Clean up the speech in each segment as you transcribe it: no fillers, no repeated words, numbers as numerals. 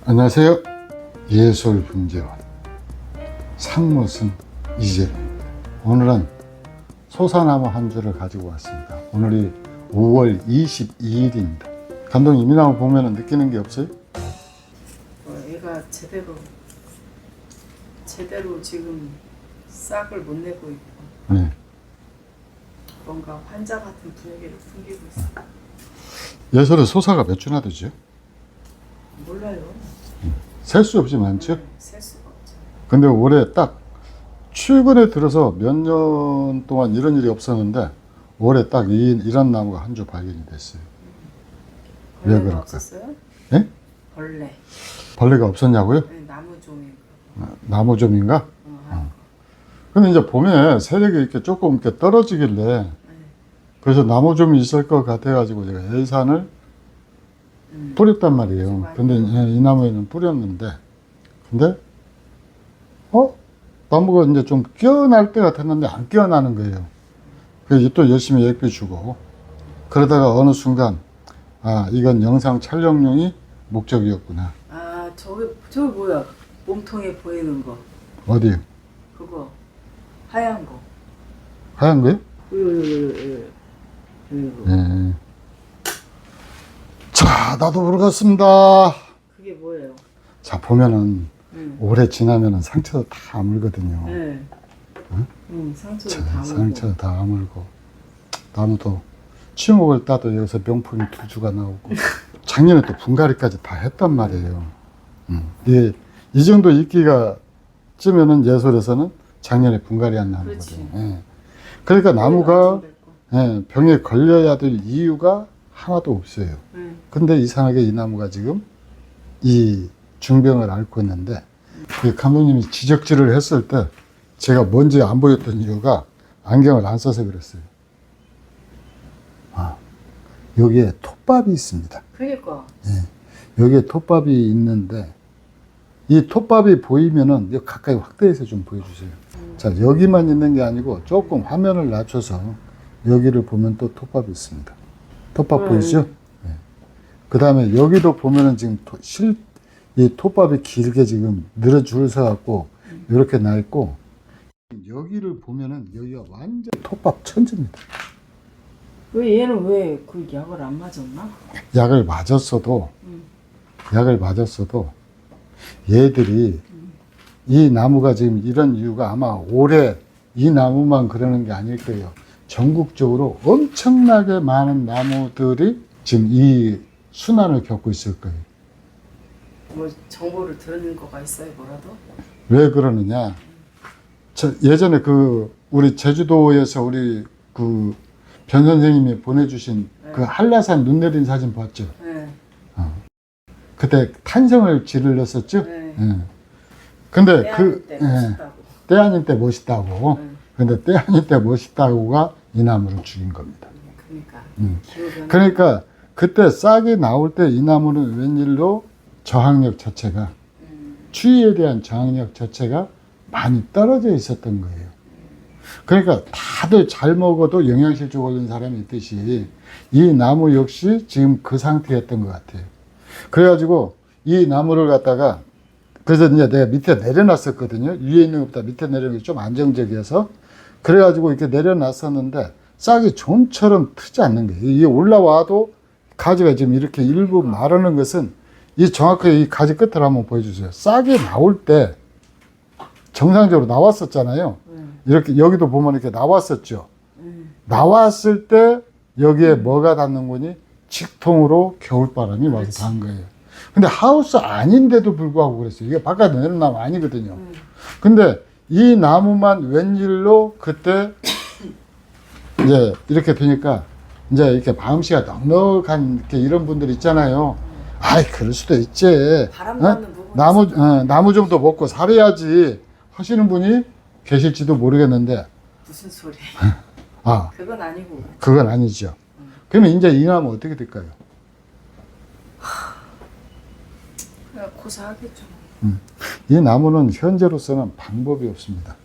안녕하세요. 예술분재원 상무승 이재입니다. 오늘은 소사나무 한 주를 가지고 왔습니다. 오늘이 5월 22일입니다. 감독님, 이 나무 보면 느끼는 게 없어요? 얘가 제대로 지금 싹을 못 내고 있고 네. 뭔가 환자 같은 분위기를 풍기고 있어. 예술에 소사가 몇 주나 되죠? 몰라요. 셀 수 없이 많죠? 셀 수가 없죠. 근데 올해 딱 최근에 들어서 몇 년 동안 이런 일이 없었는데 올해 딱 이런 나무가 한 주 발견이 됐어요. 왜 벌레가 그럴까? 없었어요? 예? 벌레. 벌레가 없었냐고요? 네, 나무종인가. 나무좀인가? 근데 이제 봄에 세력이 이렇게 조금 이렇게 떨어지길래 그래서 나무좀이 있을 것 같아가지고 제가 예산을 뿌렸단 말이에요. 근데 이 나무에는 뿌렸는데, 근데, 나무가 이제 좀 깨어날 때 같았는데 안 깨어나는 거예요. 그래서 또 열심히 액비 주고, 그러다가 어느 순간, 이건 영상 촬영용이 목적이었구나. 저기 뭐야? 몸통에 보이는 거. 어디요? 그거. 하얀 거. 하얀 거요? 예. 자, 나도 모르겠습니다. 그게 뭐예요? 자, 보면은, 오래 지나면은 상처도 다 아물거든요. 네. 상처를 다 물고. 상처 다 아물고. 나무도 치목을 따도 여기서 명품이 2주가 나오고. 작년에 또 분갈이까지 다 했단 말이에요. 이 정도 인기가 찌면은 예솔에서는 작년에 분갈이 한 나무거든요. 예. 그러니까 나무가 병에 걸려야 될 이유가 하나도 없어요. 근데 이상하게 이 나무가 지금 이 중병을 앓고 있는데, 그 감독님이 지적질을 했을 때 제가 먼저 안 보였던 이유가 안경을 안 써서 그랬어요. 여기에 톱밥이 있습니다. 그러니까. 여기에 톱밥이 있는데, 이 톱밥이 보이면은 가까이 확대해서 좀 보여주세요. 자, 여기만 있는 게 아니고 조금 화면을 낮춰서 여기를 보면 또 톱밥이 있습니다. 톱밥 보이시죠? 그 다음에 여기도 보면은 지금 이 톱밥이 길게 지금 늘어줄 서 갖고 이렇게 나 있고, 여기를 보면은 여기가 완전 톱밥 천지입니다. 왜 얘는 왜 그 약을 안 맞았나? 약을 맞았어도 얘들이 이 나무가 지금 이런 이유가 아마 올해 이 나무만 그러는 게 아닐 거예요. 전국적으로 엄청나게 많은 나무들이 지금 이 순환을 겪고 있을 거예요. 뭐 정보를 들은 거가 있어요, 뭐라도? 왜 그러느냐? 예전에 우리 제주도에서 우리 변 선생님이 보내주신 그 한라산 눈 내린 사진 봤죠? 네. 그때 탄성을 지르렀었죠? 네. 근데 때 아닐 때 멋있다고. 때 아닐 때 멋있다고. 근데 때 아닐 때 멋있다고가 이 나무를 죽인 겁니다. 그러니까 그때 싹이 나올 때 이 나무는 웬일로 저항력 자체가, 추위에 대한 저항력 자체가 많이 떨어져 있었던 거예요. 그러니까 다들 잘 먹어도 영양실조 걸린 사람이 있듯이 이 나무 역시 지금 그 상태였던 것 같아요. 그래가지고 이 나무를 갖다가, 그래서 이제 내가 밑에 내려놨었거든요. 위에 있는 것보다 밑에 내려놓는 게 좀 안정적이어서. 그래가지고 이렇게 내려놨었는데 싹이 좀처럼 트지 않는 거예요. 이게 올라와도 가지가 지금 이렇게 일부 마르는 것은, 이 정확하게 이 가지 끝을 한번 보여주세요. 싹이 나올 때 정상적으로 나왔었잖아요. 이렇게 여기도 보면 이렇게 나왔었죠. 나왔을 때 여기에 뭐가 닿는 거니? 직통으로 겨울바람이 와서 닿은 거예요. 근데 하우스 아닌데도 불구하고 그랬어요. 이게 바깥에 내는 나무 아니거든요. 근데 이 나무만 웬일로 그때 이제 이렇게 되니까 이제 이렇게 마음씨가 넉넉한 이렇게 이런 분들 있잖아요. 그럴 수도 있지. 바람 맞는 부분. 나무 정도 먹고 살아야지 하시는 분이 계실지도 모르겠는데. 무슨 소리? 그건 아니고. 그건 아니죠. 그러면 이제 이 나무 어떻게 될까요? 그냥 고사하겠죠. 이 나무는 현재로서는 방법이 없습니다.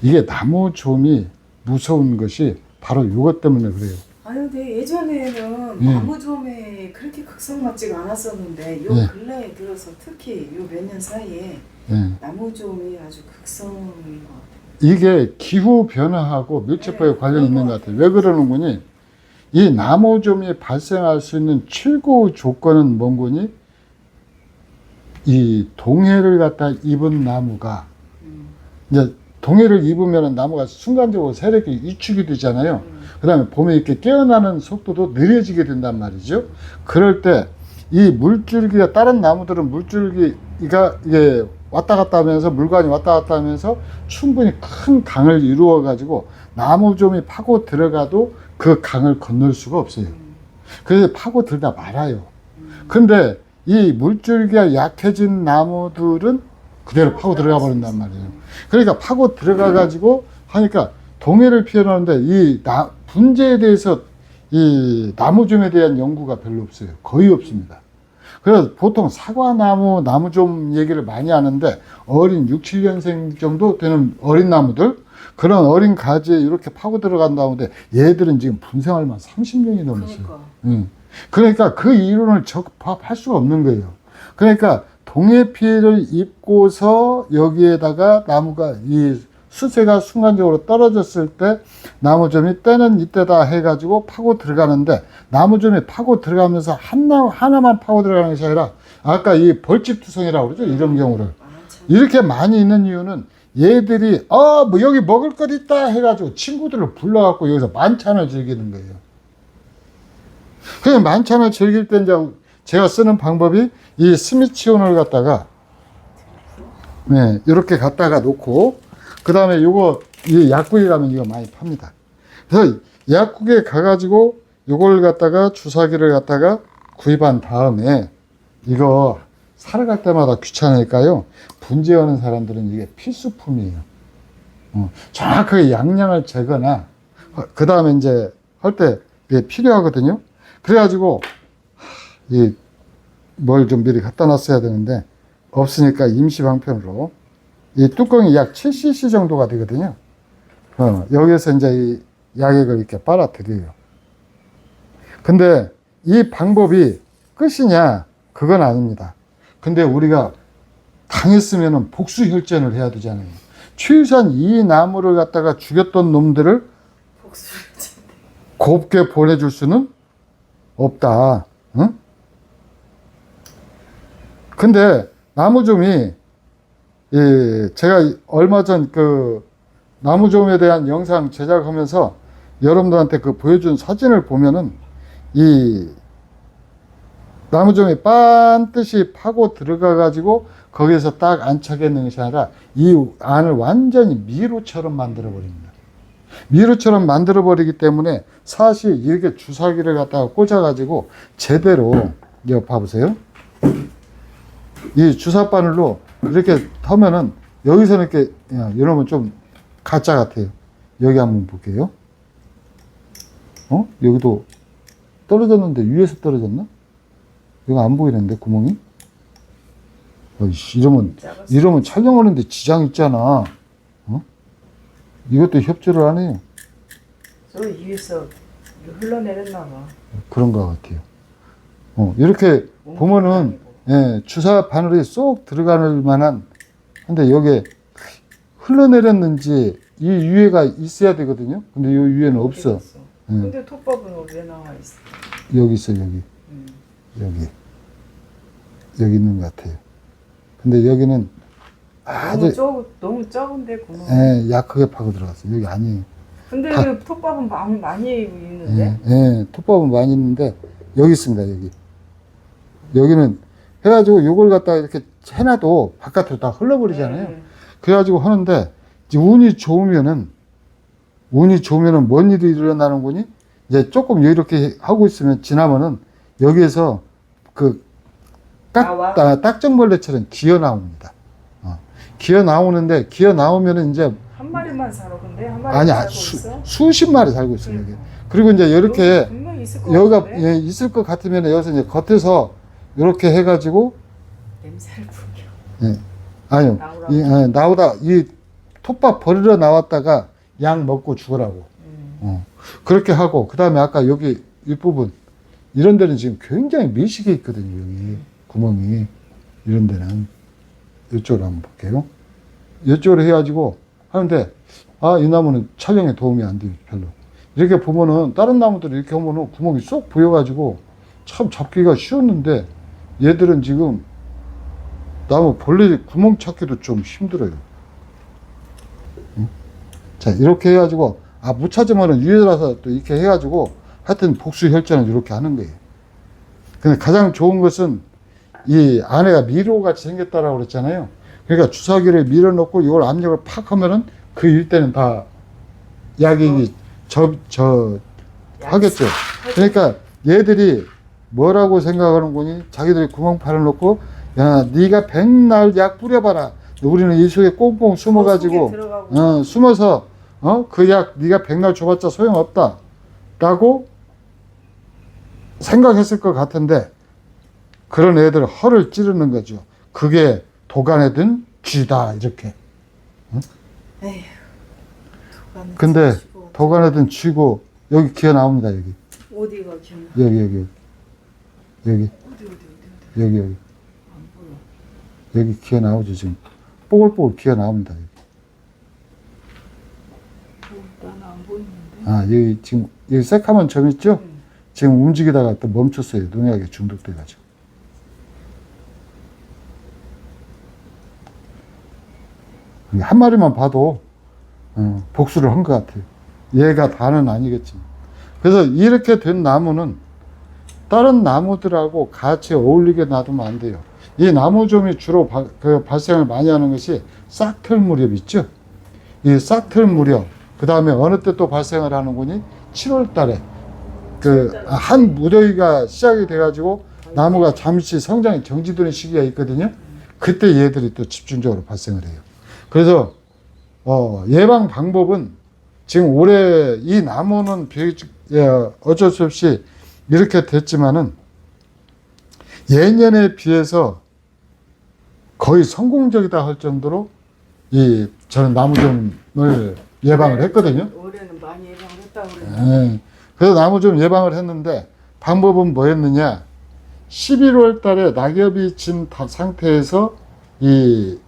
이게 나무좀이 무서운 것이 바로 이것 때문에 그래요. 아니 근데 예전에는 예. 나무좀에 그렇게 극성 맞지가 않았었는데 요 예. 근래에 들어서 특히 요 몇 년 사이에 예. 나무좀이 아주 극성인 것 같아요. 이게 기후 변화하고 밀접하게 네, 관련이 있는 그런 것 것 같아요. 왜 그러는 거니? 이 나무좀이 발생할 수 있는 최고 조건은 뭔 거니? 이 동해를 갖다 입은 나무가 이제 동해를 입으면 나무가 순간적으로 세력이 위축이 되잖아요. 그 다음에 봄에 이렇게 깨어나는 속도도 느려지게 된단 말이죠. 그럴 때 이 물줄기가, 다른 나무들은 물줄기가 이게 왔다 갔다 하면서, 물관이 왔다 갔다 하면서 충분히 큰 강을 이루어 가지고 나무좀이 파고 들어가도 그 강을 건널 수가 없어요. 그래서 파고 들다 말아요. 근데 이 물줄기가 약해진 나무들은 그대로 파고 들어가 버린단 말이에요. 그러니까 파고 들어가 가지고 하니까 동해를 피해나오는데 이 분재에 대해서 이 나무좀에 대한 연구가 별로 없어요. 거의 없습니다. 그래서 보통 사과나무, 나무좀 얘기를 많이 하는데 어린 6, 7년생 정도 되는 어린 나무들, 그런 어린 가지에 이렇게 파고 들어간 다음에 얘들은 지금 분생할만 30년이 넘었어요. 그러니까 그 이론을 적합할 수가 없는 거예요. 그러니까 동해 피해를 입고서 여기에다가 나무가 이 수세가 순간적으로 떨어졌을 때 나무좀이 때는 이때다 해가지고 파고 들어가는데, 나무좀이 파고 들어가면서 하나만 파고 들어가는 것이 아니라 아까 이 벌집투성이라고 그러죠. 이런 경우를 이렇게 많이 있는 이유는 얘들이 뭐 여기 먹을 것 있다 해가지고 친구들을 불러갖고 여기서 만찬을 즐기는 거예요. 그 만찬을 즐길 때 이제 제가 쓰는 방법이 이 스미치온을 갖다가 이렇게 갖다가 놓고, 그 다음에 요거 이 약국에 가면 이거 많이 팝니다. 그래서 약국에 가가지고 요걸 갖다가 주사기를 갖다가 구입한 다음에 이거 사러 갈 때마다 귀찮으니까요. 분재하는 사람들은 이게 필수품이에요. 정확하게 양량을 재거나 그 다음에 이제 할 때 이게 필요하거든요. 그래가지고 뭘 좀 미리 갖다 놨어야 되는데 없으니까 임시 방편으로 이 뚜껑이 약 7cc 정도가 되거든요. 여기에서 이제 이 약액을 이렇게 빨아들여요. 근데 이 방법이 끝이냐? 그건 아닙니다. 근데 우리가 당했으면은 복수혈전을 해야 되잖아요. 최소한 이 나무를 갖다가 죽였던 놈들을 곱게 보내줄 수는 없다. 응? 근데 나무좀이 제가 얼마 전 그 나무좀에 대한 영상 제작하면서 여러분들한테 그 보여준 사진을 보면은 이 나무좀이 반드시 파고 들어가 가지고 거기에서 딱 안착해 있는 것이 아니라 이 안을 완전히 미로처럼 만들어 버립니다. 미로처럼 만들어 버리기 때문에 사실 이렇게 주사기를 갖다가 꽂아 가지고 제대로, 이거 봐보세요. 이 주사바늘로 이렇게 하면은 여기서는 이렇게, 이러면 좀 가짜 같아요. 여기 한번 볼게요. 여기도 떨어졌는데 위에서 떨어졌나? 이거 안 보이는데 구멍이? 이러면 촬영하는데 지장 있잖아. 이것도 협조를 안 해요. 저 위에서 흘러내렸나 봐. 그런 것 같아요. 이렇게 보면은 주사 바늘이 쏙 들어갈 만한, 근데 여기에 흘러내렸는지 이 위에가 있어야 되거든요. 근데 이 위에는 없어. 근데 톱밥은 왜 나와 있어? 여기 있어, 여기. 여기 있는 것 같아요. 근데 여기는 아주 너무 적은데 구멍. 약하게 파고 들어갔어요. 여기 아니에요. 근데 왜 톱밥은 많이 있는데? 톱밥은 많이 있는데 여기 있습니다. 여기는 해가지고 요걸 갖다가 이렇게 해놔도 바깥으로 다 흘러버리잖아요. 그래가지고 하는데 이제 운이 좋으면은 뭔 일이 일어나는 거니? 이제 조금 이렇게 하고 있으면 지나면은 여기에서 그 딱정벌레처럼 기어 나옵니다. 기어 나오는데 기어 나오면은 이제 한 마리만 살아. 근데 한 마리 살고 있어? 수십 마리 살고 있어요. 여기. 그리고 이제 이렇게 분명 있을 것 여기가 같은데? 있을 것 같으면 여기서 이제 겉에서 이렇게 해가지고 냄새를 풍겨. 아니요. 나오다 이 톱밥 버리러 나왔다가 약 먹고 죽으라고. 그렇게 하고, 그 다음에 아까 여기 윗부분, 이런 데는 지금 굉장히 미식이 있거든요. 여기 구멍이. 이런 데는. 이쪽으로 한번 볼게요. 이쪽으로 해가지고 하는데, 아, 이 나무는 촬영에 도움이 안 돼요. 별로. 이렇게 보면은, 다른 나무들이 이렇게 보면은 구멍이 쏙 보여가지고 참 잡기가 쉬웠는데, 얘들은 지금 나무 벌레 구멍 찾기도 좀 힘들어요. 응? 자, 이렇게 해가지고, 아, 못 찾으면은 위에라서 또 이렇게 해가지고, 하여튼 복수 혈전을 이렇게 하는 거예요. 근데 가장 좋은 것은 이 안에가 미로 같이 생겼다라고 그랬잖아요. 그러니까 주사기를 밀어넣고 이걸 압력을 팍 하면은 그 일대는 다 약이 하겠죠. 그러니까 얘들이 뭐라고 생각하는 거니? 자기들이 구멍 팔아놓고, 야, 네가 백날 약 뿌려봐라. 우리는 이 속에 꽁꽁 숨어가지고, 숨어서, 그 약 네가 백날 줘봤자 소용없다. 라고 생각했을 것 같은데, 그런 애들 허를 찌르는 거죠. 그게 도간에 든 쥐다, 이렇게. 응? 에휴, 근데 도간에 든 쥐고, 여기 기어 나옵니다, 여기. 어디가 기억나? 여기. 어디. 여기. 안 보여. 여기 기어 나오죠, 지금. 뽀글뽀글 기어 나옵니다, 여기. 나는 안 보이는데. 아, 여기 지금, 여기 새카만 점 있죠? 지금 움직이다가 또 멈췄어요. 농약에 중독돼가지고. 한 마리만 봐도, 복수를 한 것 같아요. 얘가 다는 아니겠지만. 그래서 이렇게 된 나무는 다른 나무들하고 같이 어울리게 놔두면 안 돼요. 이 나무좀이 주로 발생을 많이 하는 것이 싹틀 무렵 있죠? 이 싹틀 무렵, 그 다음에 어느 때 또 발생을 하는 거니? 7월 달에. 한 무더위가 시작이 돼가지고 나무가 잠시 성장이 정지되는 시기가 있거든요. 그때 얘들이 또 집중적으로 발생을 해요. 그래서, 예방 방법은 지금 올해 이 나무는 어쩔 수 없이 이렇게 됐지만은 예년에 비해서 거의 성공적이다 할 정도로 저는 나무좀을 예방을 했거든요. 올해는 많이 예방을 했다고 그랬는데. 네. 그래서 나무좀 예방을 했는데 방법은 뭐였느냐? 11월 달에 낙엽이 진 상태에서 이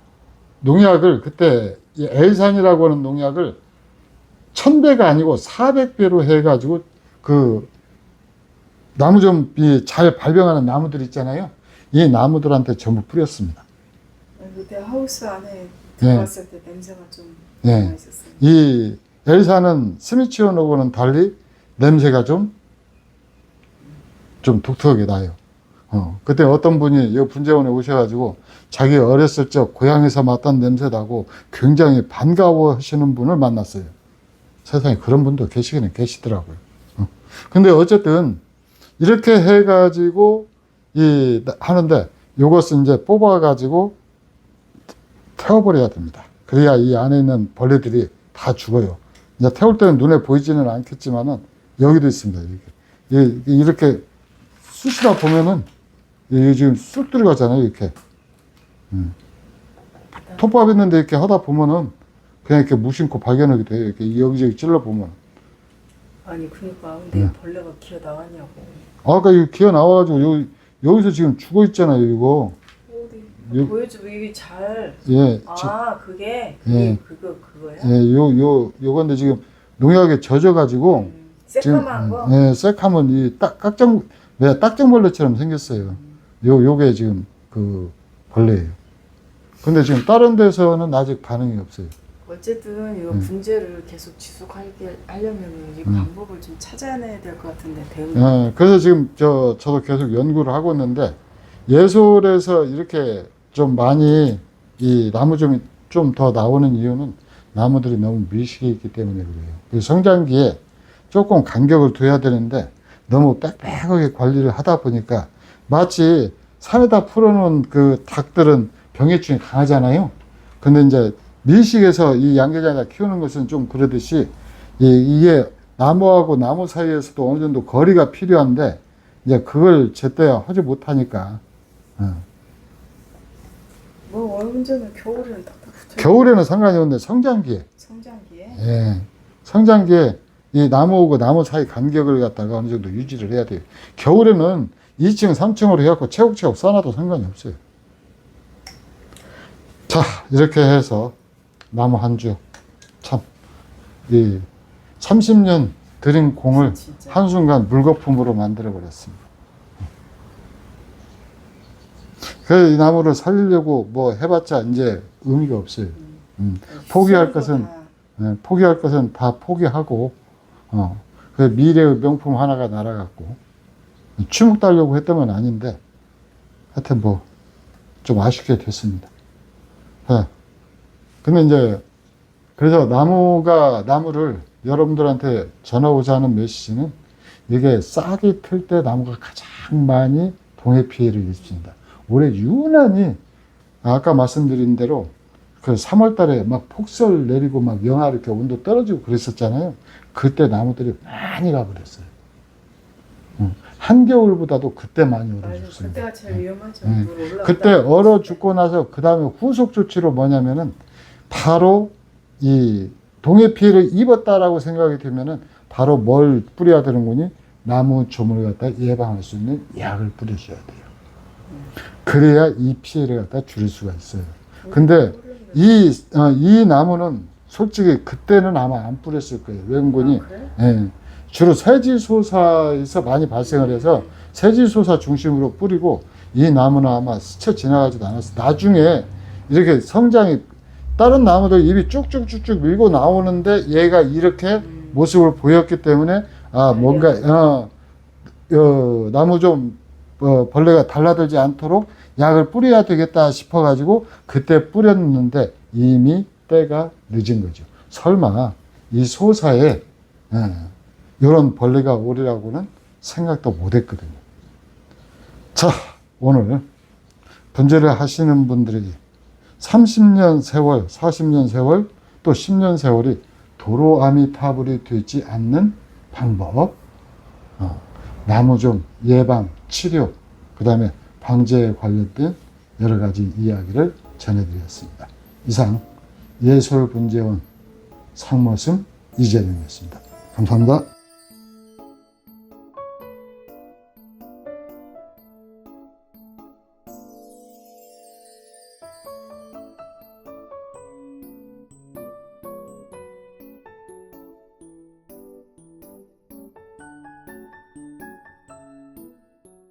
농약을 그때 이 엘산이라고 하는 농약을 1000배가 아니고 400배로 해가지고 그 나무좀이 잘 발병하는 나무들 있잖아요. 이 나무들한테 전부 뿌렸습니다. 그때 하우스 안에 들어갔을 때 냄새가 좀 많이 있었어요. 이 엘사는 스미치온하고는 달리 냄새가 좀 독특하게 나요. 그때 어떤 분이 이 분재원에 오셔가지고 자기 어렸을 적 고향에서 맡던 냄새다고 굉장히 반가워 하시는 분을 만났어요. 세상에 그런 분도 계시기는 계시더라고요. 근데 어쨌든 이렇게 해가지고 하는데 요것은 이제 뽑아가지고 태워버려야 됩니다. 그래야 이 안에 있는 벌레들이 다 죽어요. 이제 태울 때는 눈에 보이지는 않겠지만은 여기도 있습니다. 이렇게 쑤시다 보면은 이게 지금 쑥 들어가잖아요. 이렇게. 톱밥 있는데 이렇게 하다 보면은 그냥 이렇게 무심코 발견하게 돼요. 이렇게 여기저기 찔러 보면. 아니 그러니까 근데 벌레가 기어 나왔냐고. 아까 이거 기어 나와가지고 여기서 지금 죽어 있잖아요. 이거. 어디 보여줘. 이게 잘. 예. 그게 그거야? 예. 요건데 지금 농약에 젖어가지고. 새카만 거. 예. 새카만 이 딱정벌레처럼 생겼어요. 요게 지금 그 벌레예요. 근데 지금 다른 데서는 아직 반응이 없어요. 어쨌든 이거 분재를 계속 지속하려면 이 방법을 좀 찾아내야 될 것 같은데 배우는. 그래서 지금 저도 계속 연구를 하고 있는데 예솔에서 이렇게 좀 많이 이 나무종이 좀 더 나오는 이유는 나무들이 너무 미식이 있기 때문에 그래요. 그 성장기에 조금 간격을 둬야 되는데 너무 빽빽하게 관리를 하다 보니까 마치 산에다 풀어놓은 그 닭들은 병해충이 강하잖아요. 근데 이제 밀식에서 이 양계장에다 키우는 것은 좀 그러듯이 이게 나무하고 나무 사이에서도 어느 정도 거리가 필요한데 이제 그걸 제때 하지 못하니까. 뭐 언제는 겨울에는 딱 붙여. 겨울에는 상관이 없는데 성장기에. 성장기에. 예. 성장기에 이 나무하고 나무 사이 간격을 갖다가 어느 정도 유지를 해야 돼요. 겨울에는 2층, 3층으로 해갖고 채곡채곡 써놔도 상관이 없어요. 자, 이렇게 해서 나무 한 주, 참, 이 30년 들인 공을 진짜. 한순간 물거품으로 만들어버렸습니다. 그래서 이 나무를 살리려고 뭐 해봤자 이제 의미가 없어요. 포기할 것은, 포기할 것은 다 포기하고, 그 미래의 명품 하나가 날아갔고, 추묵 달려고 했다면 아닌데, 하여튼 뭐, 좀 아쉽게 됐습니다. 근데 이제, 그래서 나무를 여러분들한테 전하고자 하는 메시지는, 이게 싹이 틀 때 나무가 가장 많이 동해 피해를 입습니다. 올해 유난히, 아까 말씀드린 대로, 그 3월 달에 막 폭설 내리고 막 영하 이렇게 온도 떨어지고 그랬었잖아요. 그때 나무들이 많이 가버렸어요. 한겨울보다도 그때 많이 얼어 맞아요. 죽습니다. 그때가 제일 위험하죠. 물 올라갔다 그때 얼어 죽고 나서 그 다음에 후속 조치로 뭐냐면은 바로 이 동해 피해를 입었다라고 생각이 되면은 바로 뭘 뿌려야 되는 거니? 나무 조물을 갖다 예방할 수 있는 약을 뿌려줘야 돼요. 그래야 이 피해를 갖다 줄일 수가 있어요. 근데 이 나무는 솔직히 그때는 아마 안 뿌렸을 거예요. 왠고니 그래? 예, 주로 세지소사에서 많이 발생을 해서 세지소사 중심으로 뿌리고 이 나무는 아마 스쳐 지나가지도 않았어요. 나중에 이렇게 성장이 다른 나무들 잎이 쭉쭉쭉쭉 밀고 나오는데 얘가 이렇게 모습을 보였기 때문에 아 뭔가 나무 좀 벌레가 달라들지 않도록 약을 뿌려야 되겠다 싶어가지고 그때 뿌렸는데 이미 때가 늦은 거죠. 설마 이 소사에 이런 벌레가 오리라고는 생각도 못했거든요. 자, 오늘 분재를 하시는 분들이 30년 세월, 40년 세월, 또 10년 세월이 도로아미타불이 되지 않는 방법, 나무 좀 예방, 치료, 그 다음에 방제에 관련된 여러 가지 이야기를 전해드렸습니다. 이상 예솔분재원 상머슴 이재명이었습니다. 감사합니다.